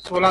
16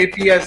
APS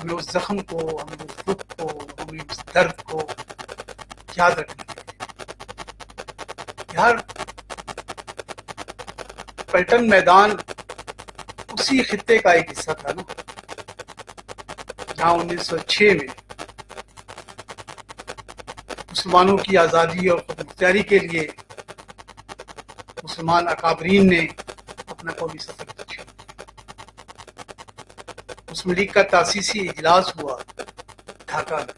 ہمیں اس زخم کو، ہمیں اس دکھ کو، ہمیں اس درد کو یاد رکھنا چاہیے. یار پلٹن میدان اسی خطے کا ایک حصہ تھا نا، جہاں 1906 میں مسلمانوں کی آزادی اور خود مختاری کے لیے مسلمان اکابرین نے اپنا قومی سفر شروع کیا. مسلم لیگ کا تاسیسی اجلاس ہوا ڈھاکہ میں.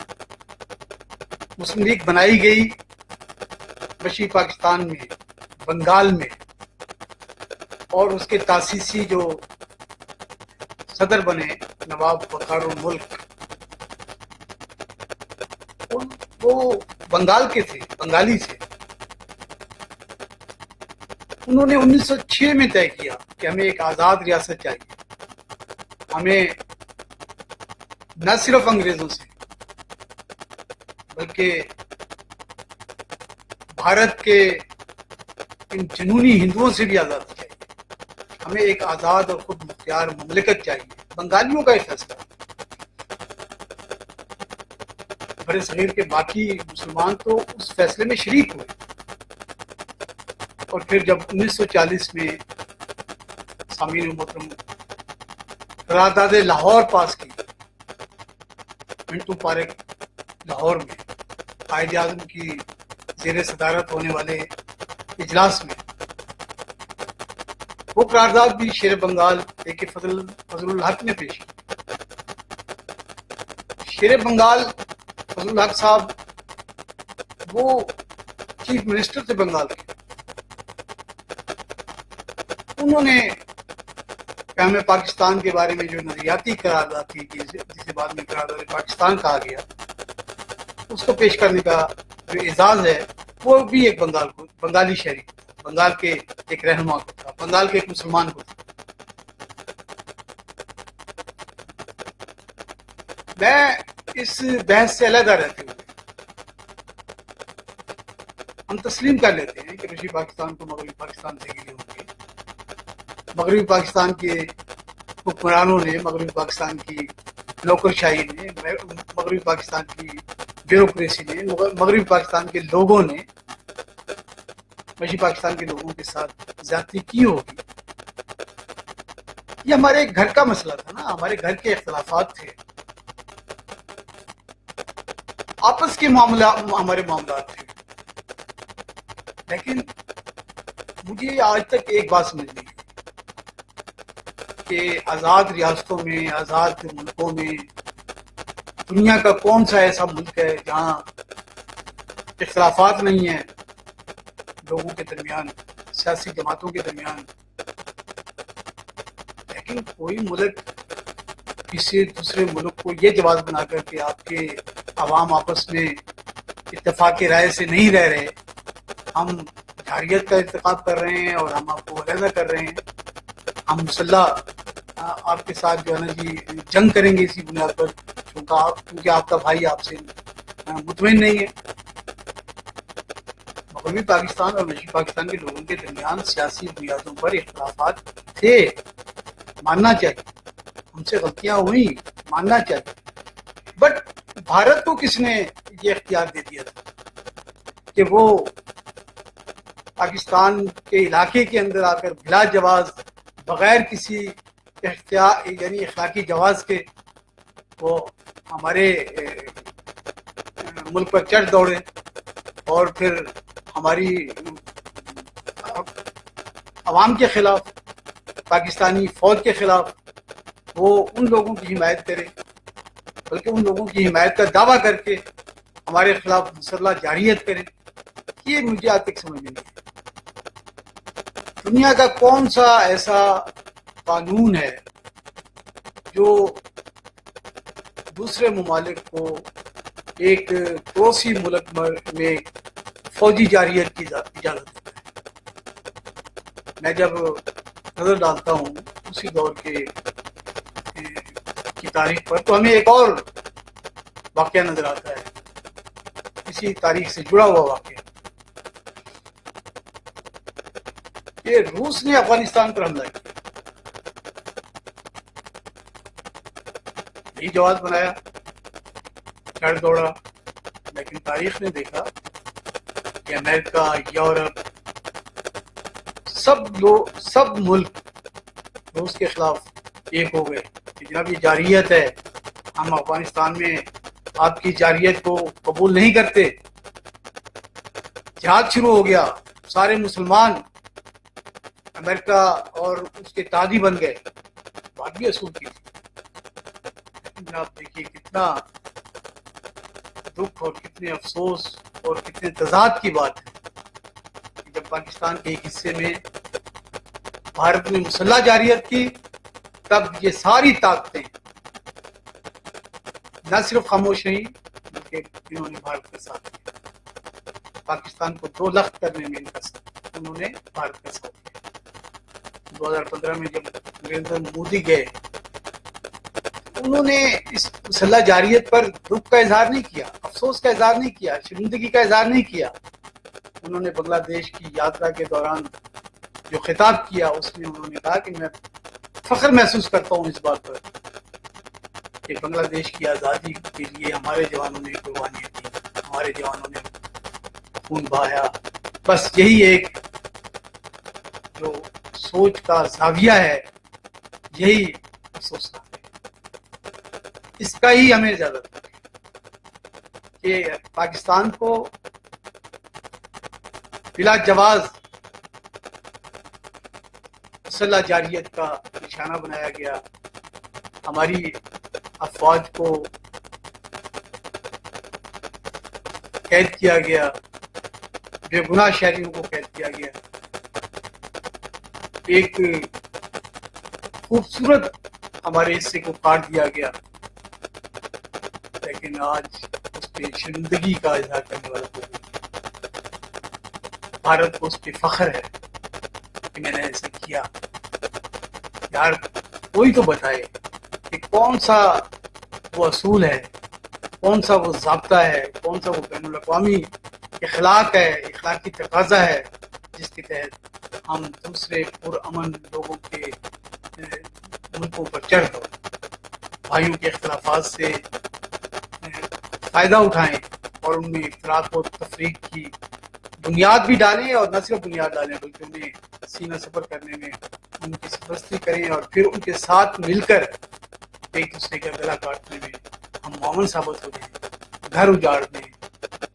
مسلم لیگ بنائی گئی مشرقی پاکستان میں، بنگال میں، اور اس کے تاسیسی جو صدر بنے نواب وقار الملک، وہ بنگال کے تھے، بنگالی تھے. انہوں نے 1906 میں طے کیا کہ ہمیں ایک آزاد ریاست چاہیے. ہمیں نہ صرف انگریزوں سے بلکہ بھارت کے ان جنونی ہندوؤں سے بھی آزادی چاہیے. ہمیں ایک آزاد اور خود مختار مملکت چاہیے. بنگالیوں کا یہ فیصلہ. بر صغیر کے باقی مسلمان تو اس فیصلے میں شریک ہوئے. اور پھر جب 1940 میں سامعین محترم قرارداد لاہور پاس کی منٹو پارک لاہور میں قائد اعظم کی زیر صدارت ہونے والے اجلاس میں، وہ قرارداد بھی شیر بنگال اے کے فضل الحق نے پیش کی. شیر بنگال فضل الحق صاحب وہ چیف منسٹر تھے بنگال کے. انہوں نے قیام پاکستان کے بارے میں جو نظریاتی قرارداد تھی، جسے بعد میں قرارداد پاکستان کہا گیا، اس کو پیش کرنے کا جو اعزاز ہے وہ بھی ایک بنگالی شہری، بنگال کے ایک رہنما کو تھا، بنگال کے ایک مسلمان کو تھا. میں اس بحث سے علیحدہ رہتے ہوئے ہم تسلیم کر لیتے ہیں کہ مشرقی پاکستان کو مغربی پاکستان سے گرے ہوں گے. مغربی پاکستان کے حکمرانوں نے، مغربی پاکستان کی نوکرشاہی نے، مغربی پاکستان کی بیوروکریسی نے، مغربی پاکستان کے لوگوں نے مشرقی پاکستان کے لوگوں کے ساتھ زیادتی کی ہوگی. یہ ہمارے گھر کا مسئلہ تھا نا، ہمارے گھر کے اختلافات تھے، آپس کے ہمارے معاملات تھے. لیکن مجھے آج تک ایک بات سمجھ نہیں ہے کہ آزاد ریاستوں میں، آزاد ملکوں میں دنیا کا کون سا ایسا ملک ہے جہاں اختلافات نہیں ہیں لوگوں کے درمیان، سیاسی جماعتوں کے درمیان. لیکن کوئی ملک کسی دوسرے ملک کو یہ جواز بنا کر کہ آپ کے عوام آپس میں اتفاق رائے سے نہیں رہ رہے، ہم جارحیت کا ارتکاب کر رہے ہیں اور ہم آپ کو علیحدہ کر رہے ہیں، ہم مسلح آپ کے ساتھ جو ہے نا جی جنگ کریں گے اسی بنیاد پر کیونکہ آپ کا بھائی آپ سے مطمئن نہیں ہے. مغربی پاکستان اور مشرقی پاکستان کے لوگوں کے درمیان سیاسی بنیادوں پر اختلافات تھے، ماننا چاہیے. ہم سے غلطیاں ہوئی، ماننا چاہیے. بٹ بھارت کو کس نے یہ اختیار دے دیا تھا کہ وہ پاکستان کے علاقے کے اندر آ کر بلا جواز، بغیر کسی اختیار یعنی اخلاقی جواز کے وہ ہمارے ملک پر چڑھ دوڑے اور پھر ہماری عوام کے خلاف، پاکستانی فوج کے خلاف وہ ان لوگوں کی حمایت کرے، بلکہ ان لوگوں کی حمایت کا دعویٰ کر کے ہمارے خلاف مسلح جارحیت کرے. یہ مجھے آج تک سمجھ میں نہیں ہے. دنیا کا کون سا ایسا قانون ہے جو دوسرے ممالک کو ایک پڑوسی ملک میں فوجی جارحیت کی اجازت دیتا ہے؟ میں جب نظر ڈالتا ہوں اسی دور کی تاریخ پر تو ہمیں ایک اور واقعہ نظر آتا ہے، اسی تاریخ سے جڑا ہوا واقعہ. یہ روس نے افغانستان پر حملہ کیا، صحیح جواز بنایا، چڑھ دوڑا، لیکن تاریخ نے دیکھا کہ امریکہ، یورپ، سب ملک روس کے خلاف ایک ہو گئے کہ جناب یہ جارحیت ہے، ہم افغانستان میں آپ کی جارحیت کو قبول نہیں کرتے۔ جہاد شروع ہو گیا، سارے مسلمان امریکہ اور اس کے اتحادی بن گئے، بات بھی اصول کی تھی۔ جناب دیکھیے کتنا دکھ اور کتنے افسوس اور کتنے تضاد کی بات ہے کہ جب پاکستان کے ایک حصے میں بھارت نے مسلح جارحیت کی، تب یہ ساری طاقتیں نہ صرف خاموش رہیں بلکہ انہوں نے بھارت کا ساتھ دیا۔ پاکستان کو 2 لخت کرنے میں انہوں نے بھارت کا ساتھ دیا۔ 2015 میں جب نریندر مودی گئے، انہوں نے اس مسلح جارحیت پر دکھ کا اظہار نہیں کیا، افسوس کا اظہار نہیں کیا، شرمندگی کا اظہار نہیں کیا۔ انہوں نے بنگلہ دیش کی یاترا کے دوران جو خطاب کیا، اس میں انہوں نے کہا کہ میں فخر محسوس کرتا ہوں اس بات پر کہ بنگلہ دیش کی آزادی کے لیے ہمارے جوانوں نے قربانیاں دی، ہمارے جوانوں نے خون بہایا۔ بس یہی ایک جو سوچ کا زاویہ ہے، یہی افسوسناک ہے۔ اس کا ہی ہمیں ضرورت ہے کہ پاکستان کو بلا جواز مسلح جارحیت کا نشانہ بنایا گیا، ہماری افواج کو قید کیا گیا، بے گناہ شہریوں کو قید کیا گیا، ایک خوبصورت ہمارے حصے کو کاٹ دیا گیا، لیکن آج اس پہ شرمندگی کا اظہار کرنے والا کوئی نہیں۔ بھارت کو اس پہ فخر ہے کہ میں نے ایسا کیا۔ یار کوئی تو بتائے کہ کون سا وہ اصول ہے، کون سا وہ ضابطہ ہے، کون سا وہ بین الاقوامی اخلاق ہے، اخلاقی تقاضا ہے جس کے تحت ہم دوسرے پرامن لوگوں کے ملکوں پر چڑھ کر بھائیوں کے اختلافات سے فائدہ اٹھائیں اور ان میں اختلاف و تفریق کی بنیاد بھی ڈالیں، اور نہ صرف بنیاد ڈالیں بلکہ انہیں سینہ سفر کرنے میں ان کی سرپرستی کریں، اور پھر ان کے ساتھ مل کر ایک دوسرے کا گلا کاٹنے میں ہم معاون ثابت ہو جائیں، گھر اجاڑ دیں،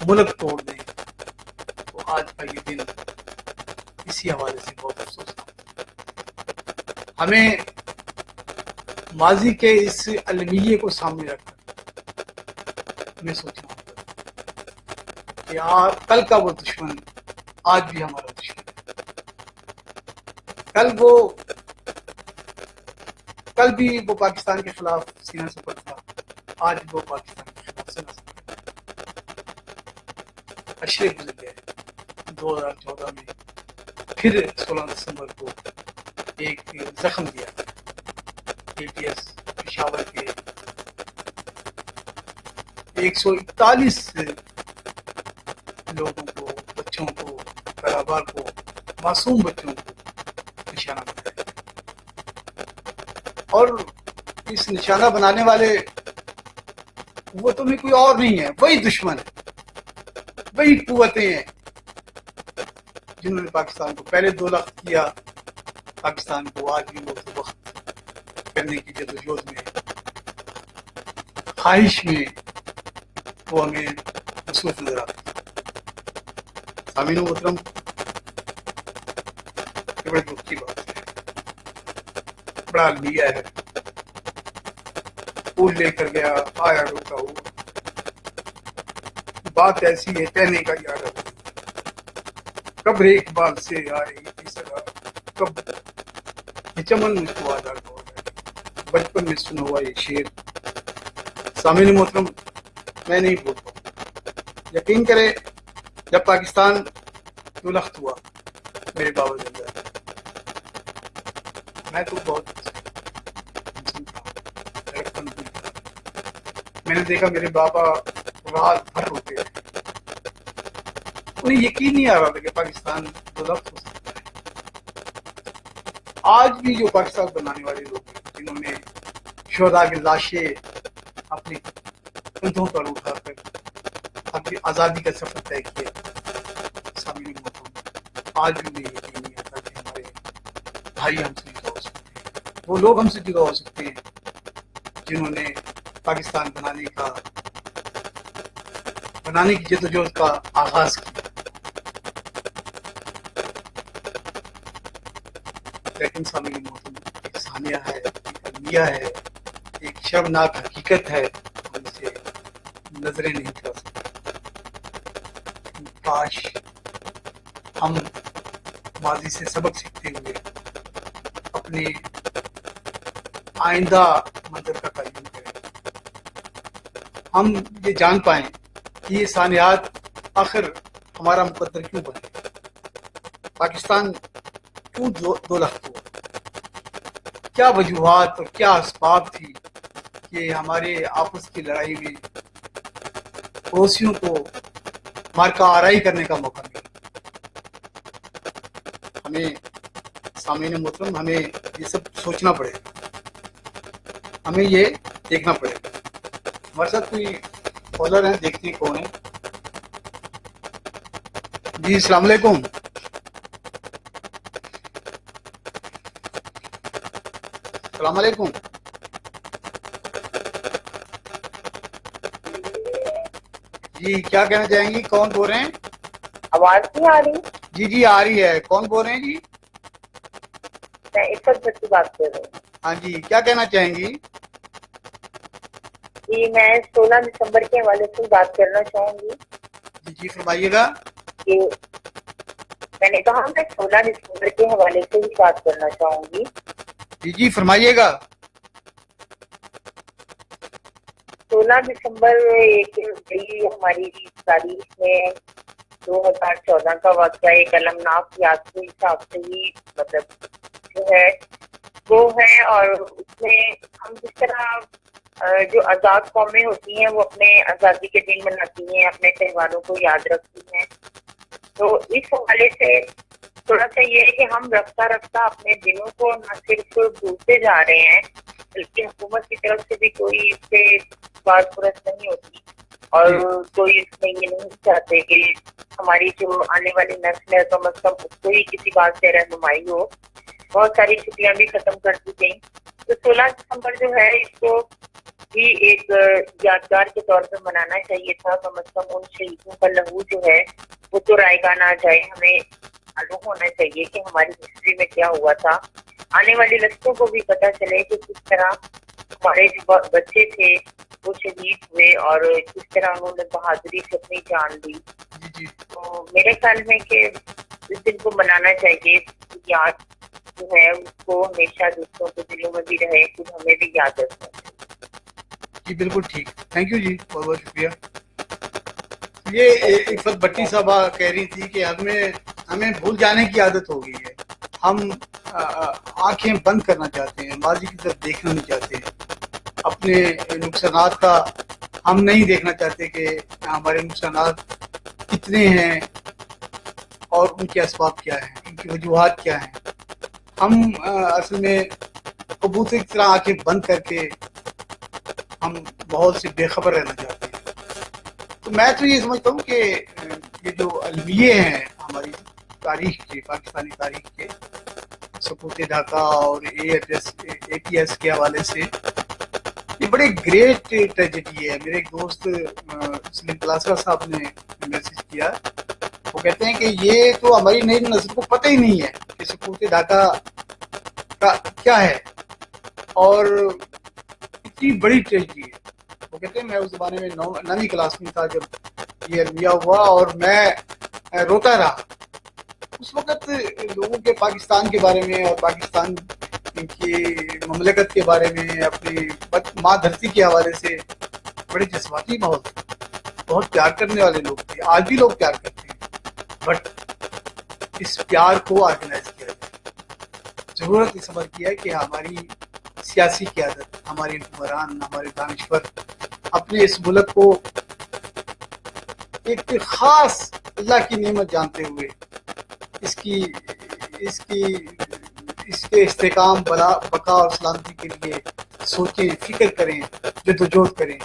ملک توڑ دیں۔ تو آج کا یہ دن اسی حوالے سے بہت افسوسناک ہے۔ ہمیں ماضی کے اس المیے کو سامنے رکھ کر ہمیں سوچنا ہوگا کہ کل کا وہ دشمن آج بھی ہمارا دشمن ہے۔ کل بھی وہ پاکستان کے خلاف سینہ سپر تھا، آج وہ پاکستان کے خلاف سینہ سپر ہے۔ اشرے گزر گئے۔ 2014 میں پھر 16 دسمبر کو ایک زخم دیا ATS پشاور کے 141 لوگوں کو، بچوں کو، طلباء کو، معصوم بچوں کو نشانہ بنایا، اور اس نشانہ بنانے والے وہ تمہیں کوئی اور نہیں ہے، وہی دشمن ہے، وہی قوتیں ہیں جنہوں نے پاکستان کو پہلے 2 لخت کیا، پاکستان کو آج بھی وہ وقت کرنے کی جدوجہد میں، خواہش میں وہ ہمیں مصروف نظر آتا ہے۔ سامعین محترم، یہ بڑے دکھ کی بات ہے، بڑا المیہ ہے۔ پھول لے کر گیا، آیا روکا ہوا، بات ایسی ہے کہنے کا یاد ہے، کب ایک بال سے آئے گی سزا، کب یہ چمن مجھ کو آزاد ہو جائے، بچپن میں سنا ہوا یہ شعر۔ سامعین محترم، میں نہیں بھول پاؤں، یقین کرے جب پاکستان 2 لخت ہوا میرے بابا زندہ، میں تو بہت میں نے دیکھا میرے بابا رات بھر روتے تھے، انہیں یقین نہیں آ رہا تھا کہ پاکستان 2 لخت ہو سکتا ہے۔ آج بھی جو پاکستان بنانے والے لوگ ہیں، جنہوں نے شہداء کی لاشیں اپنے کندھوں پر اٹھا کر اپنی آزادی کا سفر طے کیا. سامعین محترم، آج بھی میں یقین نہیں آتا کہ ہمارے بھائی ہم سے جدا ہو سکتے ہیں، وہ لوگ ہم سے جدا ہو سکتے ہیں جنہوں نے پاکستان بنانے کی جدوجہد کا آغاز کیا. لیکن سامعین محترم، ایک سانیہ ہے، ایک المیہ ہے، ایک شرمناک حقیقت ہے، ہم اسے نظریں نہیں کر سکتے. کاش ہم ماضی سے سبق سیکھتے ہوئے اپنے آئندہ منظر کا تعین کریں. ہم یہ جان پائیں کہ یہ سانحات آخر ہمارا مقدر کیوں بنے، پاکستان کیوں دو لخت ہوا، کیا وجوہات اور کیا اسباب تھی کہ ہمارے آپس کی لڑائی میں پڑوسیوں کو مارکہ آرائی کرنے کا موقع ملا. ہمیں سامعین محترم، ہمیں یہ سب سوچنا پڑے گا، ہمیں یہ دیکھنا پڑے گا. ہمارے ساتھ کوئی کالر ہیں، دیکھتے ہیں کون ہے. جی السلام علیکم. السلام علیکم. جی کیا کہنا چاہیں گی، کون بول رہے ہیں؟ آواز نہیں آ رہی؟ جی جی آ رہی ہے. کون بول رہے ہیں جی؟ میں عفت بھٹی بات کر رہی ہوں. ہاں جی، کیا کہنا چاہیں گی؟ جی میں 16 دسمبر کے حوالے سے بات کرنا چاہوں گی. جی جی فرمائیے گا. کہ میں نے کہا میں 16 دسمبر کے حوالے سے ہی بات کرنا چاہوں گی. جی جی فرمائیے گا. 16 دسمبر ایک بڑی ہماری تاریخ میں 2014 کا واقعہ ایک المناک یاد کے حساب سے ہی مطلب جو ہے وہ ہے. اور اس میں ہم جس طرح جو آزاد قومیں ہوتی ہیں وہ اپنے آزادی کے دن مناتی ہیں، اپنے تہواروں کو یاد رکھتی ہیں. تو اس حوالے سے تھوڑا سا یہ ہے کہ ہم رفتہ رفتہ اپنے دنوں کو نہ صرف بھولتے جا رہے ہیں بلکہ حکومت کی طرف سے بھی کوئی اس سے بات پرست نہیں ہوتی، اور کوئی اس میں یہ نہیں چاہتے کہ ہماری جو آنے والی نسل ہے کم از کم اس کو ہی کسی بات سے رہنمائی ہو. بہت ساری چھٹیاں بھی ختم کر دی گئیں. تو 16 دسمبر جو ہے اس کو بھی ایک یادگار کے طور پہ منانا چاہیے تھا. کم از کم ان شہیدوں کا لہو جو ہے وہ تو رائگاں نہ جائے. ہمیں معلوم ہونا چاہیے کہ ہماری ہسٹری میں کیا ہوا تھا، آنے والی نسلوں کو بھی پتہ چلے کہ کس طرح ہمارے جو بچے تھے وہ شہید ہوئے اور کس طرح انہوں نے بہادری سے اپنی جان دی. تو میرے خیال میں کہ اس دن کو منانا چاہیے. یاد جو ہے اس کو ہمیشہ دوسروں کے دلوں میں بھی رہے، خود ہمیں بھی یاد رکھنا چاہیے. جی بالکل ٹھیک، تھینک یو جی، بہت بہت شکریہ. یہ عفت بھٹی صاحبہ کہہ رہی تھی کہ ہمیں بھول جانے کی عادت ہو گئی ہے. ہم آنکھیں بند کرنا چاہتے ہیں، ماضی کی طرف دیکھنا نہیں چاہتے ہیں، اپنے نقصانات کا ہم نہیں دیکھنا چاہتے کہ ہمارے نقصانات کتنے ہیں اور ان کے اسباب کیا ہیں، ان کی وجوہات کیا ہیں. ہم اصل میں کبوتر کی طرح آنکھیں بند کر کے ہم بہت سے بے خبر رہنا چاہتے ہیں. تو میں تو یہ سمجھتا ہوں کہ یہ جو المیے ہیں ہماری تاریخ کے، پاکستانی تاریخ کے، سقوط ڈھاکہ اور اے پی ایس کے حوالے سے یہ بڑے گریٹ ٹریجڈی ہے. میرے ایک دوست سلیم کلاسرا صاحب نے میسج کیا، وہ کہتے ہیں کہ یہ تو ہماری نئی نسل کو پتہ ہی نہیں ہے کہ سقوط ڈھاکہ کا کیا ہے اور اتنی بڑی ٹریجڈی ہے. وہ کہتے ہیں میں اس زمانے میں 9ویں کلاس میں تھا جب یہ المیہ ہوا اور میں روتا رہا. اس وقت لوگوں کے پاکستان کے بارے میں اور پاکستان کی مملکت کے بارے میں، اپنی ماں دھرتی کے حوالے سے بڑے جذباتی ماحول تھے. بہت پیار کرنے والے لوگ تھے، آج بھی لوگ پیار کرتے ہیں، بٹ اس پیار کو آرگنائز کیا جائے. ضرورت اس عمل کی ہے کہ ہماری سیاسی قیادت، ہمارے حکمران، ہمارے دانشور اپنے اس ملک کو ایک خاص اللہ کی نعمت جانتے ہوئے اس کے استحکام، بقا اور سلامتی کے لیے سوچیں، فکر کریں، جدوجہد کریں.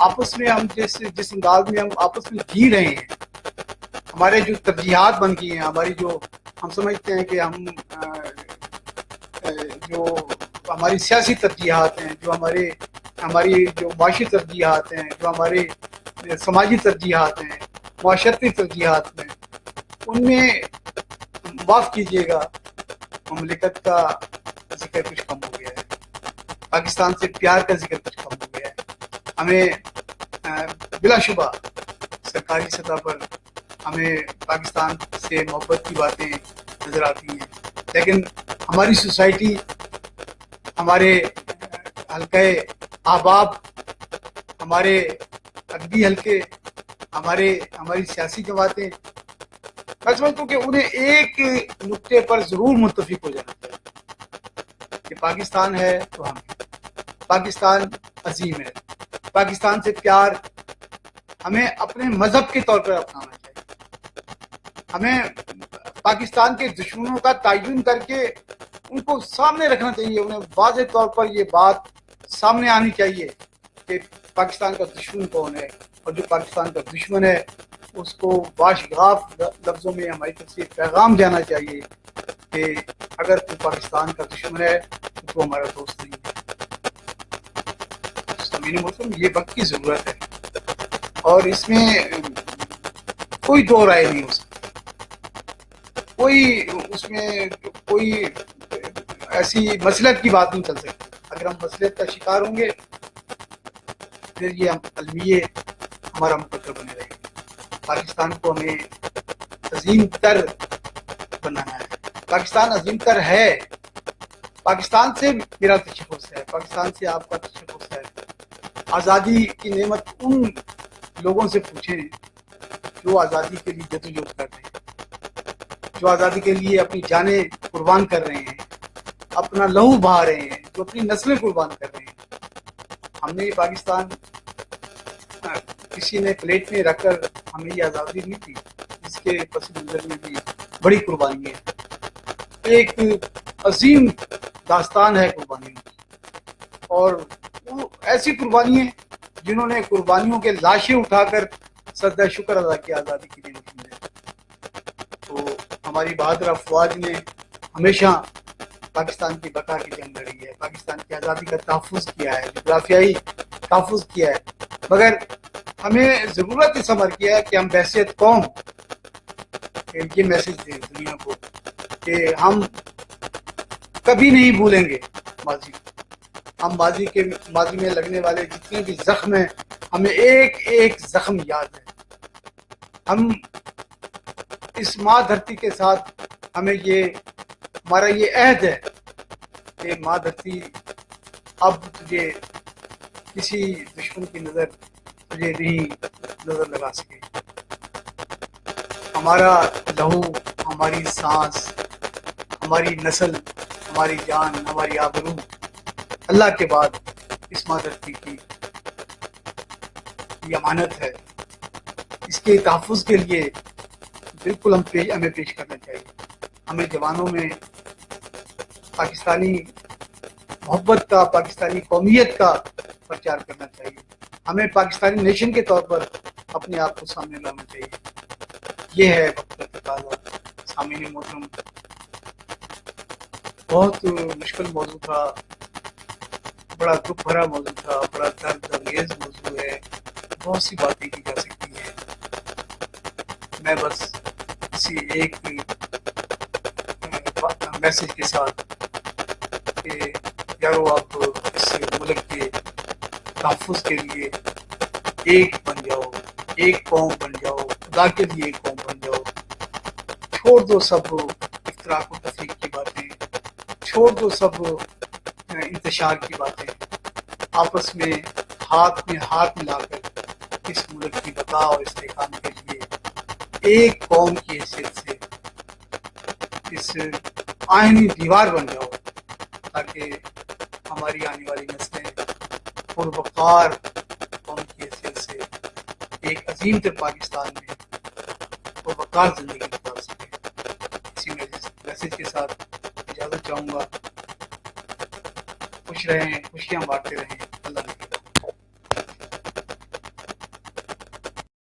آپس میں ہم جس انداز میں ہم آپس میں جی رہے ہیں، ہمارے جو ترجیحات بن گئی ہیں، ہماری جو ہم سمجھتے ہیں کہ ہم جو ہماری سیاسی ترجیحات ہیں، جو ہماری جو معاشی ترجیحات ہیں، جو ہمارے سماجی ترجیحات ہیں، معاشرتی ترجیحات ہیں، ان میں معاف کیجیے گا مملکت کا ذکر کچھ کم ہو گیا ہے، پاکستان سے پیار کا ذکر کچھ کم ہو گیا ہے. ہمیں بلا شبہ سرکاری سطح پر ہمیں پاکستان سے محبت کی باتیں نظر آتی ہیں، لیکن ہماری سوسائٹی، ہمارے حلقہ احباب، ہمارے ادبی حلقے، ہماری سیاسی جماعتیں، میں سمجھتا ہوں کہ انہیں ایک نقطے پر ضرور متفق ہو جانا چاہیے کہ پاکستان ہے تو ہم ہیں. پاکستان عظیم ہے. پاکستان سے پیار ہمیں اپنے مذہب کے طور پر اپنانا چاہیے. ہمیں پاکستان کے دشمنوں کا تعین کر کے ان کو سامنے رکھنا چاہیے. انہیں واضح طور پر یہ بات سامنے آنی چاہیے کہ پاکستان کا دشمن کون ہے، اور جو پاکستان کا دشمن ہے اس کو باشگاف لفظوں میں ہماری طرف سے پیغام جانا چاہیے کہ اگر تو پاکستان کا دشمن ہے تو ہمارا دوست نہیں ہے. میرے محترم، یہ وقت کی ضرورت ہے اور اس میں کوئی دو رائے نہیں ہو سکتی، اس میں کوئی ایسی مصلحت کی بات نہیں چل سکتی. اگر ہم مصلحت کا شکار ہوں گے پھر یہ المیہ ہمارا مقدر بنے رہے گا. پاکستان کو ہمیں عظیم تر بنانا ہے. پاکستان عظیم تر ہے. پاکستان سے میرا تشخص ہے، پاکستان سے آپ کا تشخص ہے. آزادی کی نعمت ان لوگوں سے پوچھیں جو آزادی کے لیے جدوجہد کر رہے ہیں، جو آزادی کے لیے اپنی جانیں قربان کر رہے ہیں، اپنا لہو بہا رہے ہیں، جو اپنی نسلیں قربان کر رہے ہیں. ہم نے یہ پاکستان کسی نے پلیٹ میں رکھ کر ہمیں یہ آزادی نہیں تھی، اس کے پس منظر میں بھی بڑی قربانی ہے. ایک عظیم داستان ہے قربانی کی، اور وہ ایسی قربانی ہے جنہوں نے قربانیوں کے لاشیں اٹھا کر سجدہ شکر ادا کیا آزادی کے لیے. تو ہماری بہادر افواج نے ہمیشہ پاکستان کی بقا کی جنگ لڑی ہے، پاکستان کی آزادی کا تحفظ کیا ہے، جغرافیائی تحفظ کیا ہے. مگر ہمیں ضرورت اس امر کی ہے کہ ہم بحیثیت قوم یہ میسج دیں دنیا کو کہ ہم کبھی نہیں بھولیں گے ماضی کو. ہم ماضی میں لگنے والے جتنے بھی زخم ہیں، ہمیں ایک ایک زخم یاد ہے. ہم اس ماں دھرتی کے ساتھ ہمارا یہ عہد ہے کہ ماں دھرتی اب تجھے کسی دشمن کی نظر تجھے نہیں نظر لگا سکے. ہمارا لہو، ہماری سانس، ہماری نسل، ہماری جان، ہماری آبرو اللہ کے بعد اس ماں دھرتی کی یہ امانت ہے. اس کے تحفظ کے لیے بالکل ہمیں پیش کرنا چاہیے. ہمیں جوانوں میں پاکستانی محبت کا، پاکستانی قومیت کا پرچار کرنا چاہیے. ہمیں پاکستانی نیشن کے طور پر اپنے آپ کو سامنے لانا چاہیے. یہ ہے وقت کا تقاضا. سامعین محترم، بہت مشکل موضوع تھا، بڑا دکھ بھرا موضوع تھا، بڑا درد انگیز موضوع ہے. بہت سی باتیں کی جا سکتی ہیں. میں بس اسی ایک میسج کے ساتھ کہ یارو آپ اس ملک کے تحفظ کے لیے ایک بن جاؤ، ایک قوم بن جاؤ، خدا کے لیے ایک قوم بن جاؤ. چھوڑ دو سب اختراق و تفریق کی باتیں، چھوڑ دو سب انتشار کی باتیں. آپس میں ہاتھ ملا کر اس ملک کی بقا اور استحکام کے لیے ایک قوم کی حیثیت سے اس آئینی دیوار بن جاؤ، تاکہ ہماری آنے والی نسلیں پروقار قوم کی حیثیت سے ایک عظیم تر پاکستان میں پروقار زندگی گزار سکیں. اسی میسج کے ساتھ اجازت چاہوں گا. خوش رہیں، خوشیاں بانٹتے رہیں. اللہ حافظ.